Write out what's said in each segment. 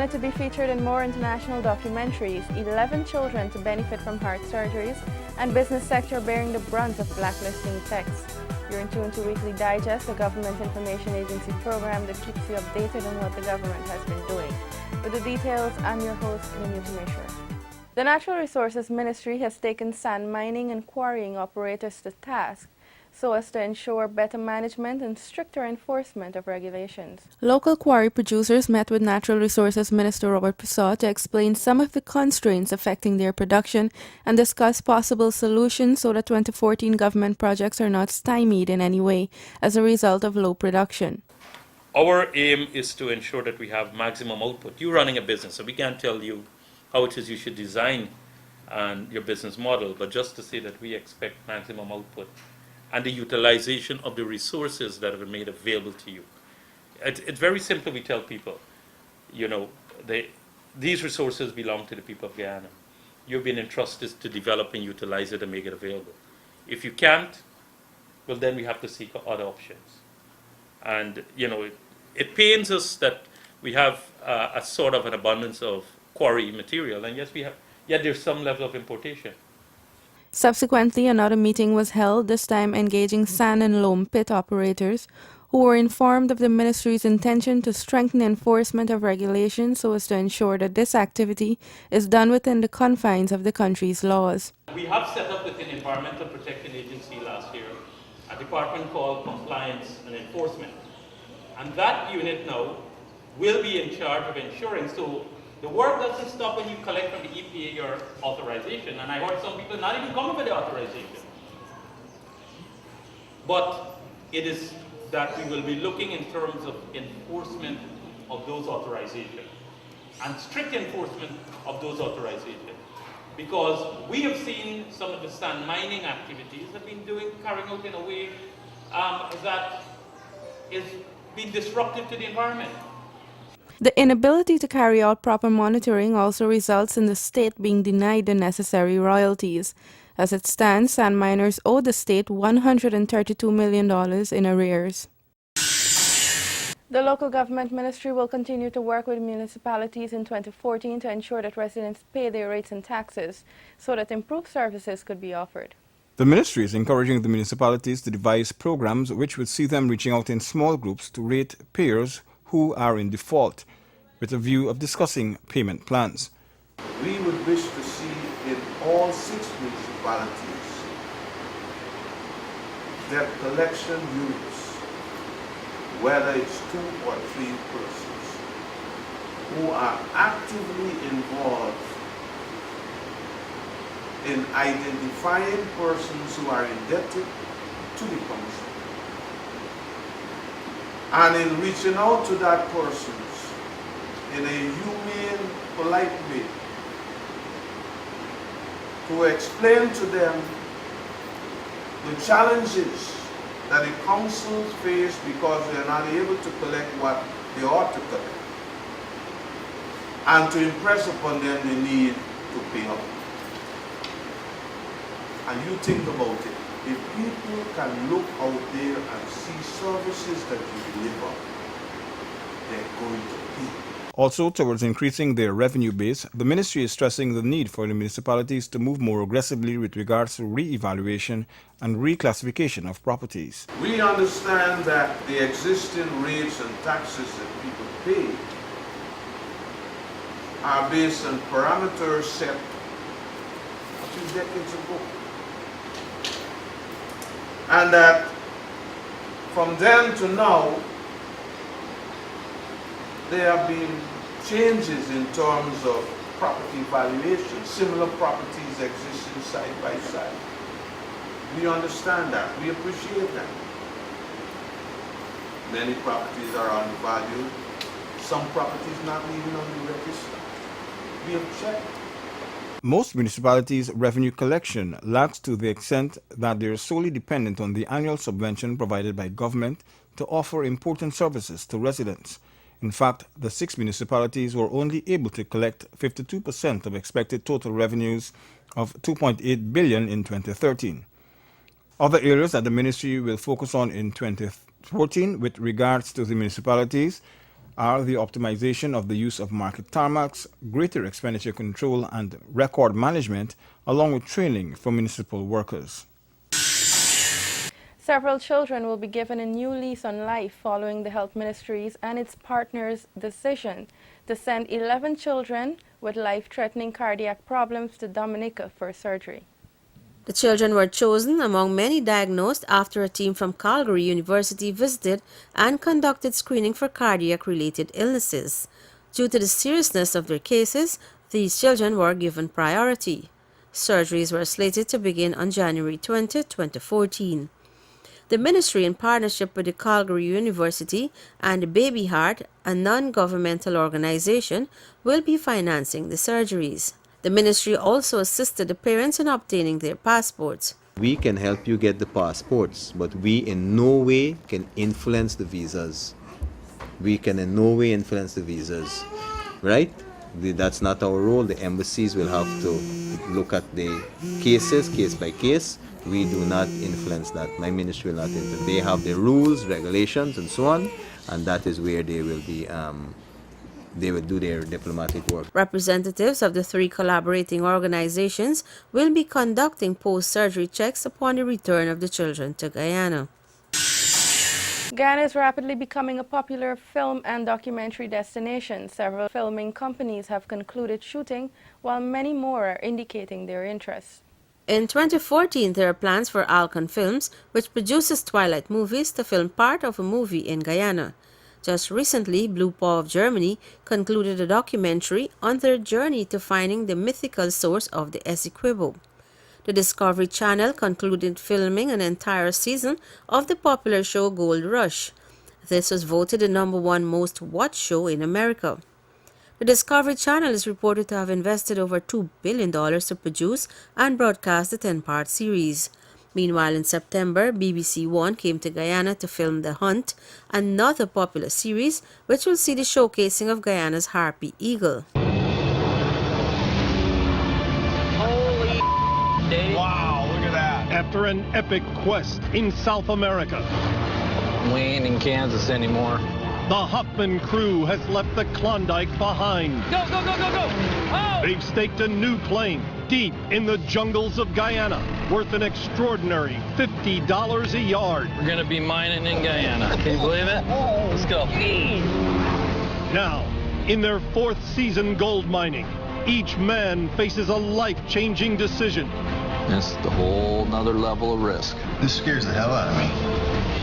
Ghana to be featured in more international documentaries, 11 children to benefit from heart surgeries, and business sector bearing the brunt of blacklisting techs. You're in tune to Weekly Digest, a government information agency program that keeps you updated on what the government has been doing. With the details, I'm your host, Minuta Mishra. The Natural Resources Ministry has taken sand mining and quarrying operators to task so as to ensure better management and stricter enforcement of regulations. Local quarry producers met with Natural Resources Minister Robert Pussau to explain some of the constraints affecting their production and discuss possible solutions so that 2014 government projects are not stymied in any way as a result of low production. Our aim is to ensure that we have maximum output. You're running a business, so we can't tell you how it is you should design your business model, but just to say that we expect maximum output and the utilization of the resources that have been made available to you. It's very simple. We tell people, these resources belong to the people of Guyana. You've been entrusted to develop and utilize it and make it available. If you can't, well, then we have to seek other options. And, it pains us that we have a sort of an abundance of quarry material, and yet there's some level of importation. Subsequently, another meeting was held, this time engaging sand and loam pit operators, who were informed of the ministry's intention to strengthen enforcement of regulations so as to ensure that this activity is done within the confines of the country's laws. We have set up with an Environmental Protection Agency last year a department called Compliance and Enforcement. And that unit now will be in charge of ensuring, so the work doesn't stop when you collect from the EPA your authorization, and I heard some people not even coming for the authorization. But it is that we will be looking in terms of enforcement of those authorizations and strict enforcement of those authorizations. Because we have seen some of the sand mining activities have been carrying out in a way that is being disruptive to the environment. The inability to carry out proper monitoring also results in the state being denied the necessary royalties. As it stands, sand miners owe the state $132 million in arrears. The local government ministry will continue to work with municipalities in 2014 to ensure that residents pay their rates and taxes so that improved services could be offered. The ministry is encouraging the municipalities to devise programs which would see them reaching out in small groups to rate payers who are in default, with a view of discussing payment plans. We would wish to see in all 6 municipalities their collection units, whether it's 2 or 3 persons, who are actively involved in identifying persons who are indebted to the council, and in reaching out to that persons in a humane, polite way to explain to them the challenges that the councils face because they are not able to collect what they ought to collect, and to impress upon them the need to pay up. And you think about it. If people can look out there and see services that you deliver, they're going to pay. Also, towards increasing their revenue base, the ministry is stressing the need for the municipalities to move more aggressively with regards to re-evaluation and reclassification of properties. We understand that the existing rates and taxes that people pay are based on parameters set a few decades ago. And that from then to now, there have been changes in terms of property valuation. Similar properties existing side by side. We understand that. We appreciate that. Many properties are undervalued. Some properties not even on the register. We have checked. Most municipalities' revenue collection lacks to the extent that they are solely dependent on the annual subvention provided by government to offer important services to residents. In fact, the 6 municipalities were only able to collect 52% of expected total revenues of $2.8 billion in 2013. Other areas that the ministry will focus on in 2014 with regards to the municipalities are the optimization of the use of market tarmacs, greater expenditure control and record management, along with training for municipal workers. Several children will be given a new lease on life following the Health Ministry's and its partners' decision to send 11 children with life-threatening cardiac problems to Dominica for surgery. The children were chosen among many diagnosed after a team from Calgary University visited and conducted screening for cardiac-related illnesses. Due to the seriousness of their cases, these children were given priority. Surgeries were slated to begin on January 20, 2014. The ministry, in partnership with the Calgary University and Baby Heart, a non-governmental organization, will be financing the surgeries. The ministry also assisted the parents in obtaining their passports. We can help you get the passports, but we in no way can influence the visas. We can in no way influence the visas, right? That's not our role. The embassies will have to look at the cases, case by case. We do not influence that. My ministry will not influence. They have their rules, regulations, and so on, and that is where they will be. They will do their diplomatic work. Representatives of the three collaborating organizations will be conducting post-surgery checks upon the return of the children to Guyana. Guyana is rapidly becoming a popular film and documentary destination. Several filming companies have concluded shooting, while many more are indicating their interest. In 2014, there are plans for Alcon Films, which produces Twilight movies, to film part of a movie in Guyana. Just recently, Blue Paw of Germany concluded a documentary on their journey to finding the mythical source of the Essequibo. The Discovery Channel concluded filming an entire season of the popular show Gold Rush. This was voted the #1 most watched show in America. The Discovery Channel is reported to have invested over $2 billion to produce and broadcast the 10-part series. Meanwhile, in September, BBC One came to Guyana to film The Hunt, another popular series which will see the showcasing of Guyana's harpy eagle. Holy Dave. Wow, look at that. After an epic quest in South America, We ain't in Kansas anymore. the Huffman crew has left the Klondike behind. Go, go, go, go, go! Oh! They've staked a new claim deep in the jungles of Guyana, worth an extraordinary $50 a yard. We're gonna be mining in Guyana. Can you believe it? Let's go. Now, in their 4th season gold mining, each man faces a life-changing decision. It's a whole nother level of risk. This scares the hell out of me.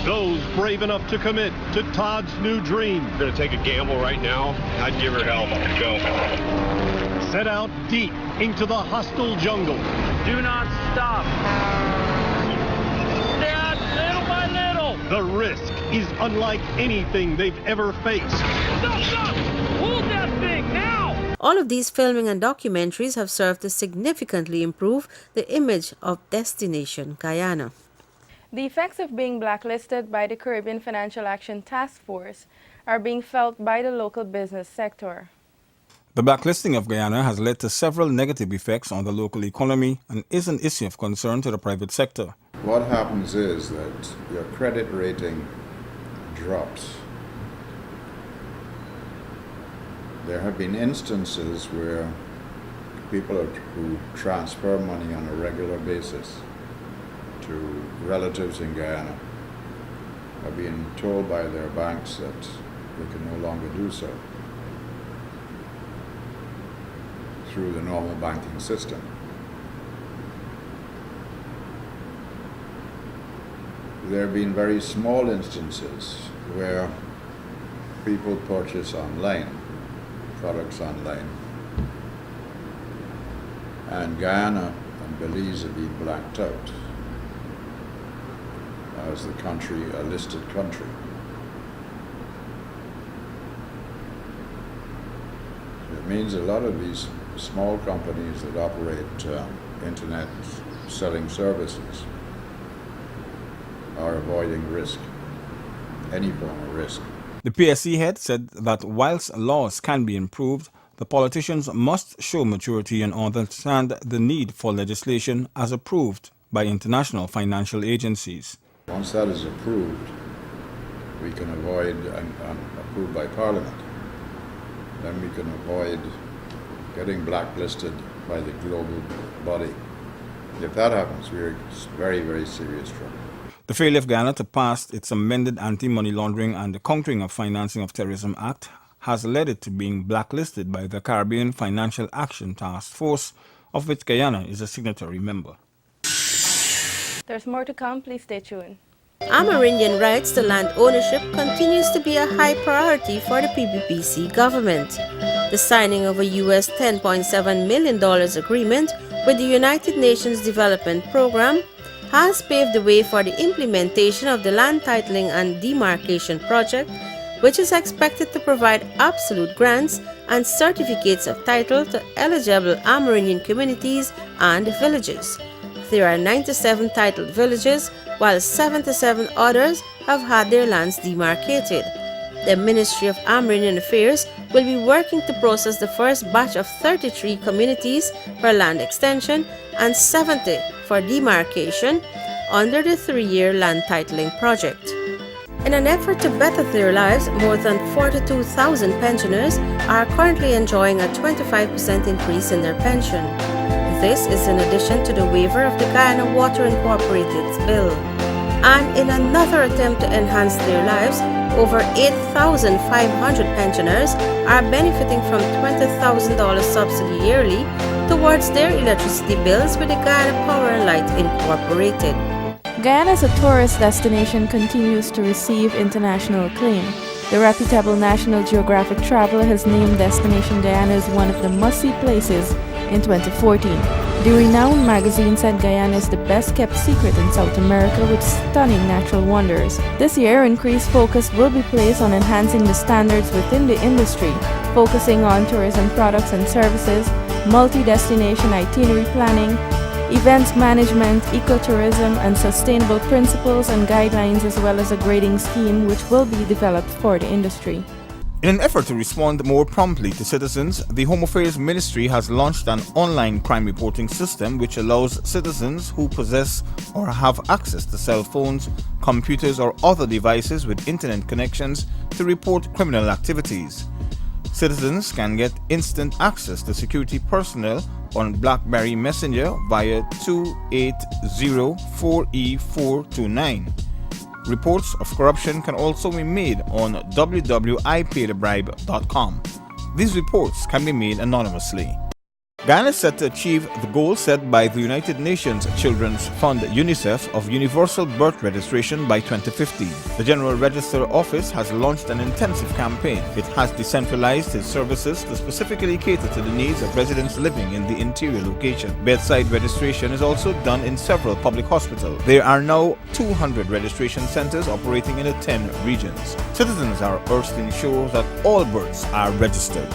Those brave enough to commit to Todd's new dream We're gonna take a gamble right now. I'd give her help. Go. set out deep into the hostile jungle. Do not stop. Dad, little by little. The risk is unlike anything they've ever faced. Stop, stop! Hold that thing now! All of these filming and documentaries have served to significantly improve the image of Destination Guyana. The effects of being blacklisted by the Caribbean Financial Action Task Force are being felt by the local business sector. The blacklisting of Guyana has led to several negative effects on the local economy and is an issue of concern to the private sector. What happens is that your credit rating drops. There have been instances where people who transfer money on a regular basis to relatives in Guyana are being told by their banks that they can no longer do so through the normal banking system. There have been very small instances where people purchase online, products online, and Guyana and Belize have been blacked out as the country, a listed country. It means a lot of these small companies that operate internet selling services are avoiding risk, any form of risk. The PSC head said that whilst laws can be improved, the politicians must show maturity and understand the need for legislation as approved by international financial agencies. Once that is approved, we can avoid and approved by Parliament, then we can avoid getting blacklisted by the global body. If that happens, we're in very, very serious trouble. The failure of Guyana to pass its amended Anti-Money Laundering and the Countering of Financing of Terrorism Act has led it to being blacklisted by the Caribbean Financial Action Task Force, of which Guyana is a signatory member. There's more to come. Please stay tuned. Amerindian rights to land ownership continues to be a high priority for the PPPC government. The signing of a US $10.7 million agreement with the United Nations Development Program has paved the way for the implementation of the Land Titling and Demarcation Project, which is expected to provide absolute grants and certificates of title to eligible Amerindian communities and villages. There are 97 titled villages, while 77 others have had their lands demarcated. The Ministry of Amerindian Affairs will be working to process the first batch of 33 communities for land extension and 70 for demarcation under the 3-year land titling project. In an effort to better their lives, more than 42,000 pensioners are currently enjoying a 25% increase in their pension. This is in addition to the waiver of the Guyana Water Incorporated's bill. And in another attempt to enhance their lives, over 8,500 pensioners are benefiting from $20,000 subsidy yearly towards their electricity bills with the Guyana Power and Light Incorporated. Guyana as a tourist destination continues to receive international acclaim. The reputable National Geographic Traveler has named Destination Guyana as one of the must-see places in 2014. The renowned magazine said Guyana is the best-kept secret in South America with stunning natural wonders. This year, increased focus will be placed on enhancing the standards within the industry, focusing on tourism products and services, multi-destination itinerary planning, events management, ecotourism, and sustainable principles and guidelines, as well as a grading scheme which will be developed for the industry. In an effort to respond more promptly to citizens, the Home Affairs Ministry has launched an online crime reporting system which allows citizens who possess or have access to cell phones, computers, or other devices with internet connections to report criminal activities. Citizens can get instant access to security personnel on BlackBerry Messenger via 280-4E429. Reports of corruption can also be made on www.ipaidthebribe.com. These reports can be made anonymously. Guyana is set to achieve the goal set by the United Nations Children's Fund UNICEF of universal birth registration by 2015. The General Register Office has launched an intensive campaign. It has decentralized its services to specifically cater to the needs of residents living in the interior location. Bedside registration is also done in several public hospitals. There are now 200 registration centers operating in 10 regions. Citizens are urged to ensure that all births are registered.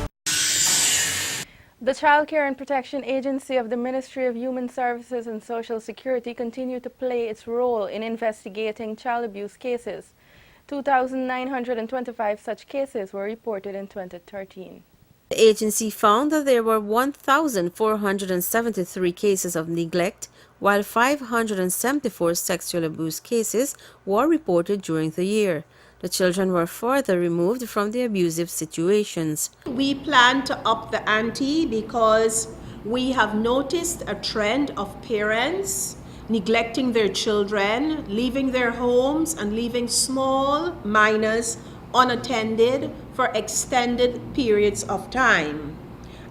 The Child Care and Protection Agency of the Ministry of Human Services and Social Security continue to play its role in investigating child abuse cases. 2,925 such cases were reported in 2013. The agency found that there were 1,473 cases of neglect, while 574 sexual abuse cases were reported during the year. The children were further removed from the abusive situations. We plan to up the ante because we have noticed a trend of parents neglecting their children, leaving their homes and leaving small minors unattended for extended periods of time.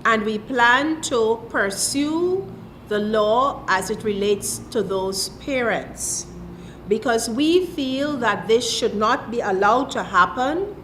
And we plan to pursue the law as it relates to those parents, because we feel that this should not be allowed to happen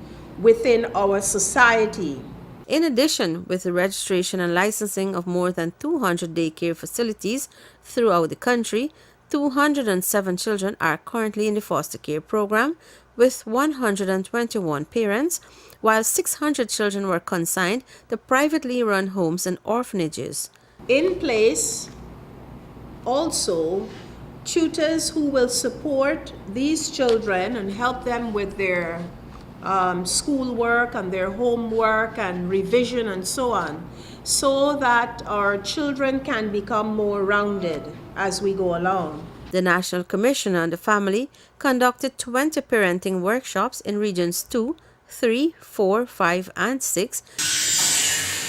within our society. In addition, with the registration and licensing of more than 200 daycare facilities throughout the country, 207 children are currently in the foster care program, with 121 parents, while 600 children were consigned to privately run homes and orphanages. In place, also, tutors who will support these children and help them with their schoolwork and their homework and revision and so on, so that our children can become more rounded as we go along. The National Commission on the Family conducted 20 parenting workshops in Regions 2, 3, 4, 5, and 6.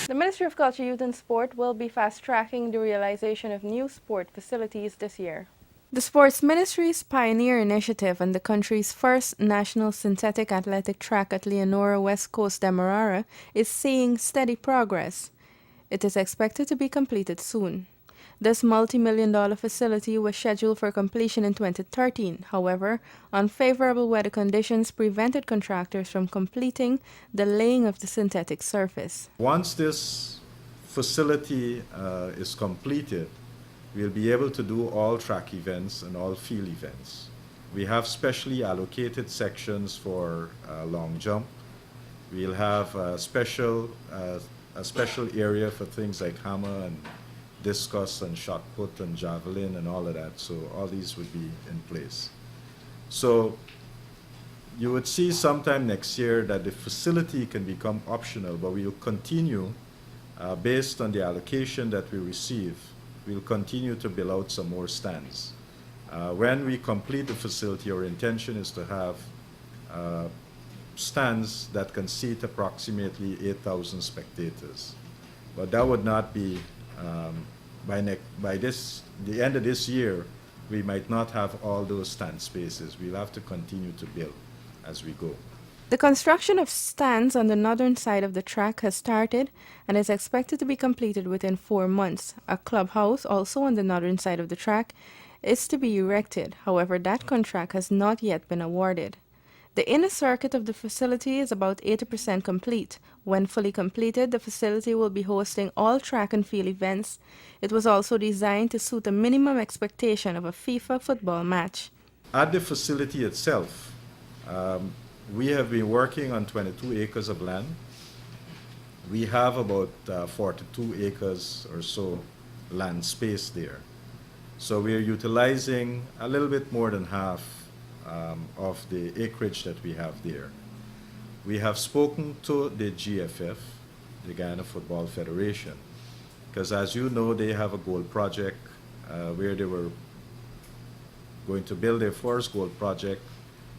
The Ministry of Culture, Youth and Sport will be fast-tracking the realization of new sport facilities this year. The Sports Ministry's Pioneer Initiative and the country's first national synthetic athletic track at Leonora West Coast Demerara is seeing steady progress. It is expected to be completed soon. This multi-million-dollar facility was scheduled for completion in 2013. However, unfavorable weather conditions prevented contractors from completing the laying of the synthetic surface. Once this facility is completed, we'll be able to do all track events and all field events. We have specially allocated sections for long jump. We'll have a special area for things like hammer and discus and shot put and javelin and all of that. So all these would be in place. So you would see sometime next year that the facility can become optional, but we will continue based on the allocation that we receive. We'll continue to build out some more stands. When we complete the facility, our intention is to have stands that can seat approximately 8,000 spectators. But that would not be by the end of this year, we might not have all those stand spaces. We'll have to continue to build as we go. The construction of stands on the northern side of the track has started and is expected to be completed within 4 months. A clubhouse, also on the northern side of the track, is to be erected. However, that contract has not yet been awarded. The inner circuit of the facility is about 80% complete. When fully completed, the facility will be hosting all track and field events. It was also designed to suit a minimum expectation of a FIFA football match. At the facility itself, we have been working on 22 acres of land. We have about 42 acres or so land space there. So we are utilizing a little bit more than half of the acreage that we have there. We have spoken to the GFF, the Guyana Football Federation, because as you know, they have a gold project where they were going to build their first gold project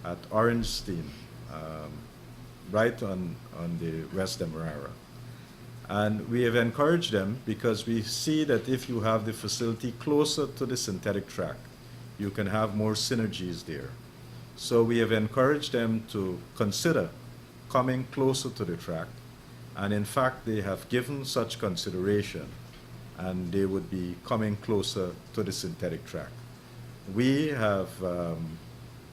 at Orangestein, right on the West Demerara. And we have encouraged them because we see that if you have the facility closer to the synthetic track, you can have more synergies there. So we have encouraged them to consider coming closer to the track. And in fact, they have given such consideration and they would be coming closer to the synthetic track. We have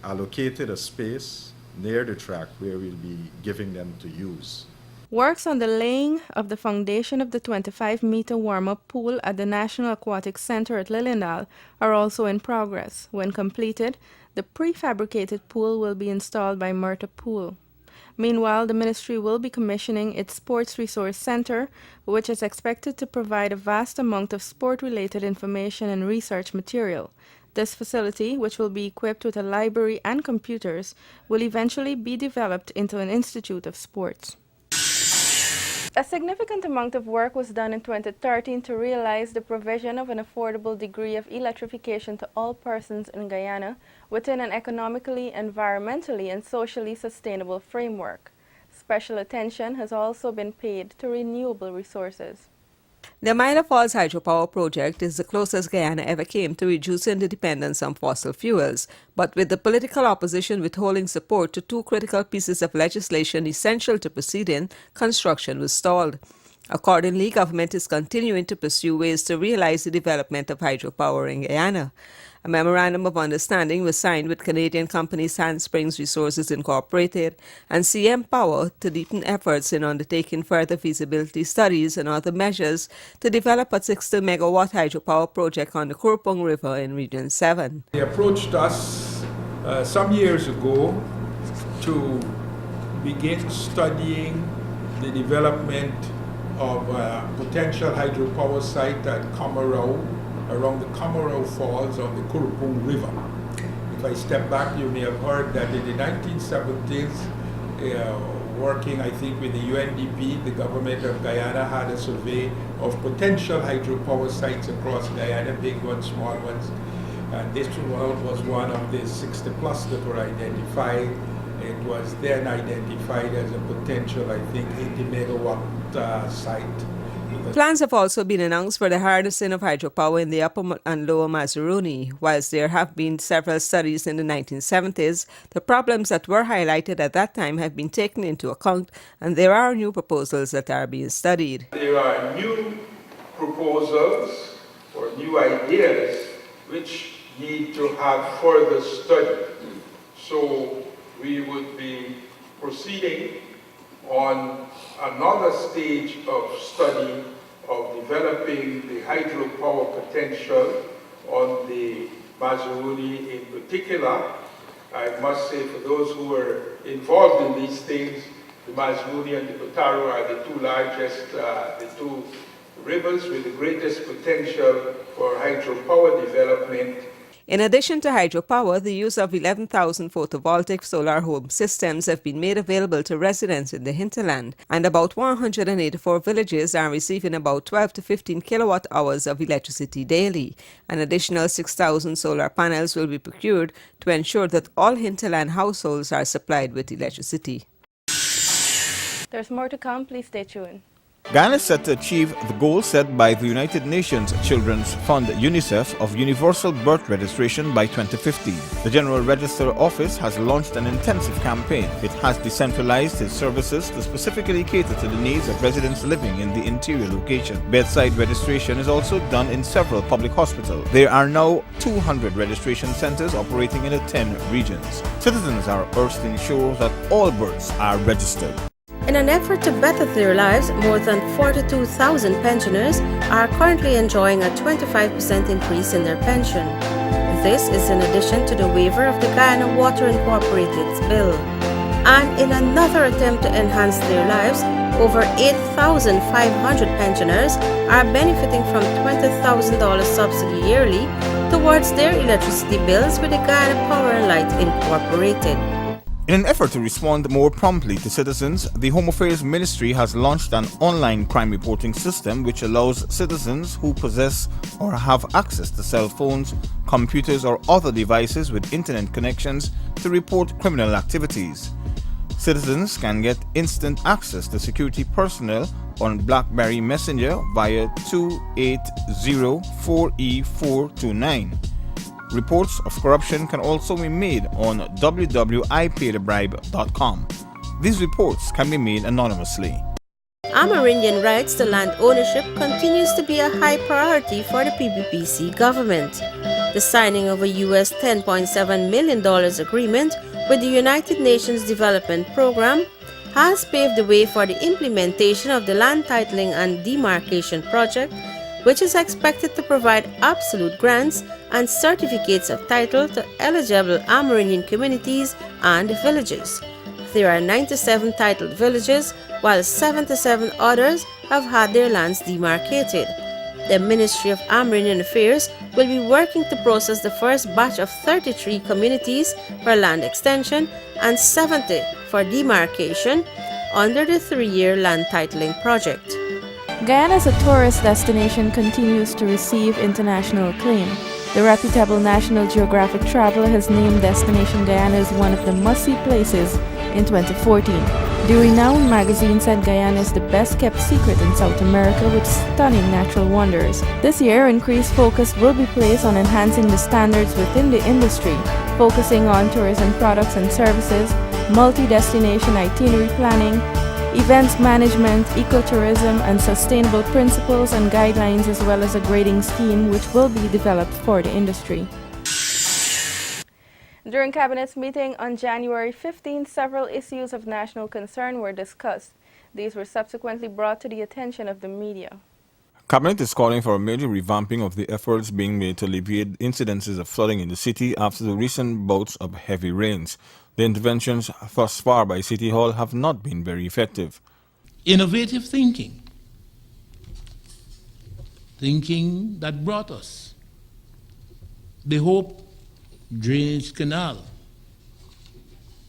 allocated a space near the track where we'll be giving them to use. Works on the laying of the foundation of the 25-meter warm-up pool at the National Aquatic Center at Liliendal are also in progress. When completed, the prefabricated pool will be installed by Murta Pool. Meanwhile, the ministry will be commissioning its Sports Resource Center, which is expected to provide a vast amount of sport-related information and research material. This facility, which will be equipped with a library and computers, will eventually be developed into an institute of sports. A significant amount of work was done in 2013 to realize the provision of an affordable degree of electrification to all persons in Guyana within an economically, environmentally, and socially sustainable framework. Special attention has also been paid to renewable resources. The Minor Falls Hydropower Project is the closest Guyana ever came to reducing the dependence on fossil fuels, but with the political opposition withholding support to two critical pieces of legislation essential to proceeding, construction was stalled. Accordingly, government is continuing to pursue ways to realize the development of hydropower in Guyana. A memorandum of understanding was signed with Canadian company Sand Springs Resources Incorporated and CM Power to deepen efforts in undertaking further feasibility studies and other measures to develop a 60-megawatt hydropower project on the Kurupung River in Region 7. They approached us some years ago to begin studying the development of a potential hydropower site at Comoros, around the Comoros Falls on the Kurupung River. If I step back, you may have heard that in the 1970s, working I think with the UNDP, the government of Guyana had a survey of potential hydropower sites across Guyana, big ones, small ones. And this was one of the 60 plus that were identified. It was then identified as a potential, I think, 80 megawatt site. Plans have also been announced for the harnessing of hydropower in the upper and lower Mazaruni. Whilst there have been several studies in the 1970s, the problems that were highlighted at that time have been taken into account, and there are new proposals that are being studied. There are new proposals or new ideas which need to have further study. So we would be proceeding on another stage of study of developing the hydropower potential on the Mazaruni in particular. I must say, for those who are involved in these things, the Mazaruni and the Kotaro are the two largest, the two rivers with the greatest potential for hydropower development. In addition to hydropower, the use of 11,000 photovoltaic solar home systems have been made available to residents in the hinterland, and about 184 villages are receiving about 12 to 15 kilowatt hours of electricity daily. An additional 6,000 solar panels will be procured to ensure that all hinterland households are supplied with electricity. There's more to come. Please stay tuned. Ghana is set to achieve the goal set by the United Nations Children's Fund UNICEF of universal birth registration by 2050. The General Register Office has launched an intensive campaign. It has decentralized its services to specifically cater to the needs of residents living in the interior location. Bedside registration is also done in several public hospitals. There are now 200 registration centers operating in the 10 regions. Citizens are urged to ensure that all births are registered. In an effort to better their lives, more than 42,000 pensioners are currently enjoying a 25% increase in their pension. This is in addition to the waiver of the Guyana Water Incorporated's bill. And in another attempt to enhance their lives, over 8,500 pensioners are benefiting from $20,000 subsidy yearly towards their electricity bills with the Guyana Power and Light Incorporated. In an effort to respond more promptly to citizens, the Home Affairs Ministry has launched an online crime reporting system which allows citizens who possess or have access to cell phones, computers, or other devices with internet connections to report criminal activities. Citizens can get instant access to security personnel on BlackBerry Messenger via 280-4E429. Reports of corruption can also be made on www.ipaidthebribe.com. These reports can be made anonymously. Amerindian rights to land ownership continues to be a high priority for the PBPC government. The signing of a US $10.7 million agreement with the United Nations Development Program has paved the way for the implementation of the Land Titling and Demarcation Project, which is expected to provide absolute grants and certificates of title to eligible Amerindian communities and villages. There are 97 titled villages, while 77 others have had their lands demarcated. The Ministry of Amerindian Affairs will be working to process the first batch of 33 communities for land extension and 70 for demarcation under the 3-year land titling project. Guyana as a tourist destination continues to receive international acclaim. The reputable National Geographic Traveler has named Destination Guyana as one of the must-see places in 2014. The renowned magazine said Guyana is the best-kept secret in South America with stunning natural wonders. This year, increased focus will be placed on enhancing the standards within the industry, focusing on tourism products and services, multi-destination itinerary planning, events management, ecotourism, and sustainable principles and guidelines, as well as a grading scheme which will be developed for the industry. During Cabinet's meeting on January 15, several issues of national concern were discussed. These were subsequently brought to the attention of the media. Cabinet is calling for a major revamping of the efforts being made to alleviate incidences of flooding in the city after the recent bouts of heavy rains. The interventions thus far by City Hall have not been very effective. Innovative thinking that brought us the Hope Drainage Canal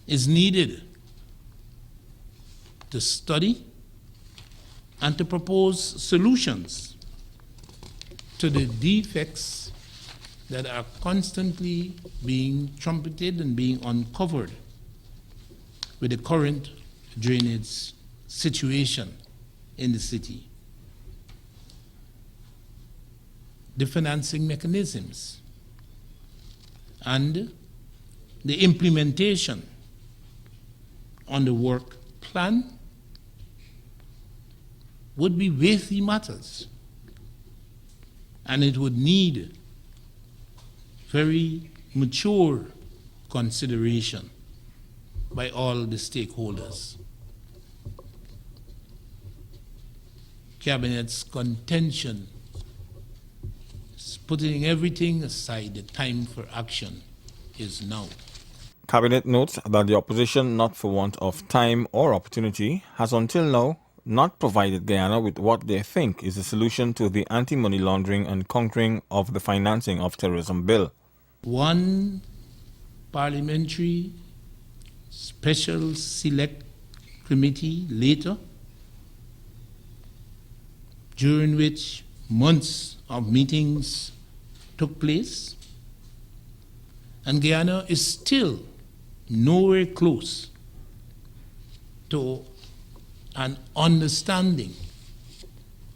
is needed to study and to propose solutions to the defects that are constantly being trumpeted and being uncovered with the current drainage situation in the city. The financing mechanisms and the implementation on the work plan would be weighty matters, and it would need very mature consideration by all the stakeholders. Cabinet's contention is putting everything aside. The time for action is now. Cabinet notes that the opposition, not for want of time or opportunity, has until now not provided Guyana with what they think is the solution to the anti-money laundering and countering of the financing of terrorism bill. One parliamentary special select committee later, during which months of meetings took place, and Guyana is still nowhere close to an understanding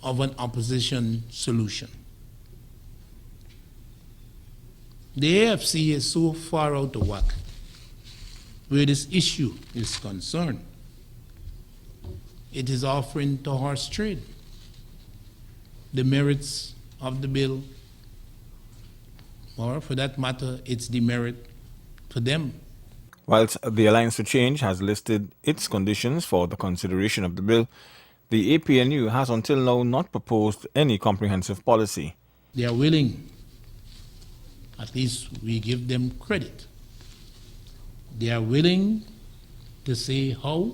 of an opposition solution. The AFC is so far out of whack where this issue is concerned. It is offering to horse trade the merits of the bill, or for that matter, its demerit to them. Whilst the Alliance for Change has listed its conditions for the consideration of the bill, the APNU has until now not proposed any comprehensive policy. They are willing, at least we give them credit, they are willing to say how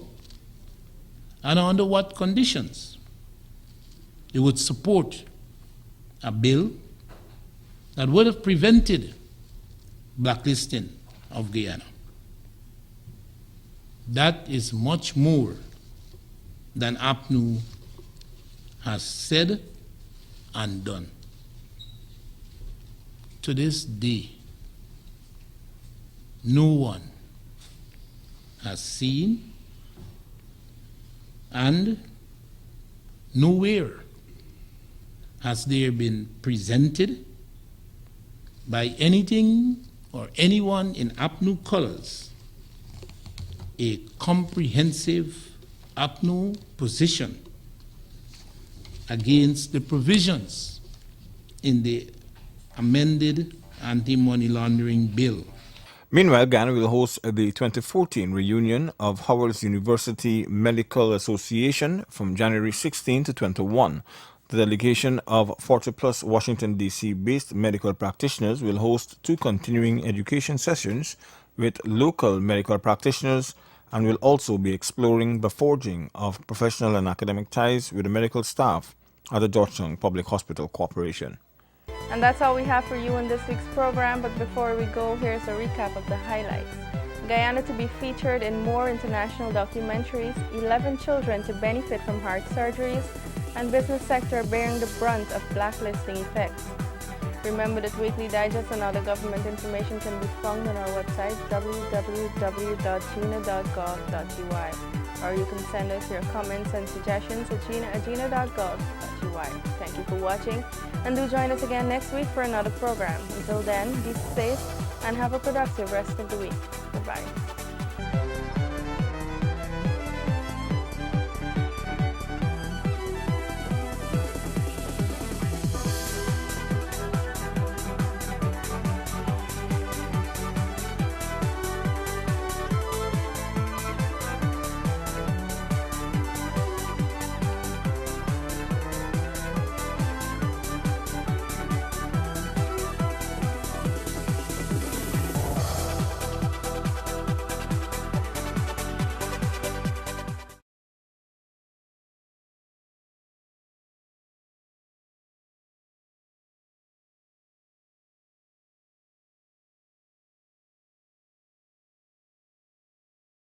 and under what conditions they would support a bill that would have prevented blacklisting of Guyana. That is much more than APNU has said and done. To this day, no one has seen and nowhere has there been presented by anything or anyone in APNU colors a comprehensive APNU position against the provisions in the amended anti-money laundering bill. Meanwhile, Guyana will host the 2014 reunion of Howard University Medical Association from January 16 to 21. The delegation of 40-plus Washington, D.C. based medical practitioners will host 2 continuing education sessions with local medical practitioners and will also be exploring the forging of professional and academic ties with the medical staff at the Georgetown Public Hospital Corporation. And that's all we have for you in this week's program, but before we go, here's a recap of the highlights. Guyana to be featured in more international documentaries, 11 children to benefit from heart surgeries, and business sector bearing the brunt of blacklisting effects. Remember that Weekly Digest and other government information can be found on our website www.gina.gov.ui, or you can send us your comments and suggestions at gina@gina.gov.ui. Thank you for watching, and do join us again next week for another program. Until then, be safe and have a productive rest of the week. Goodbye.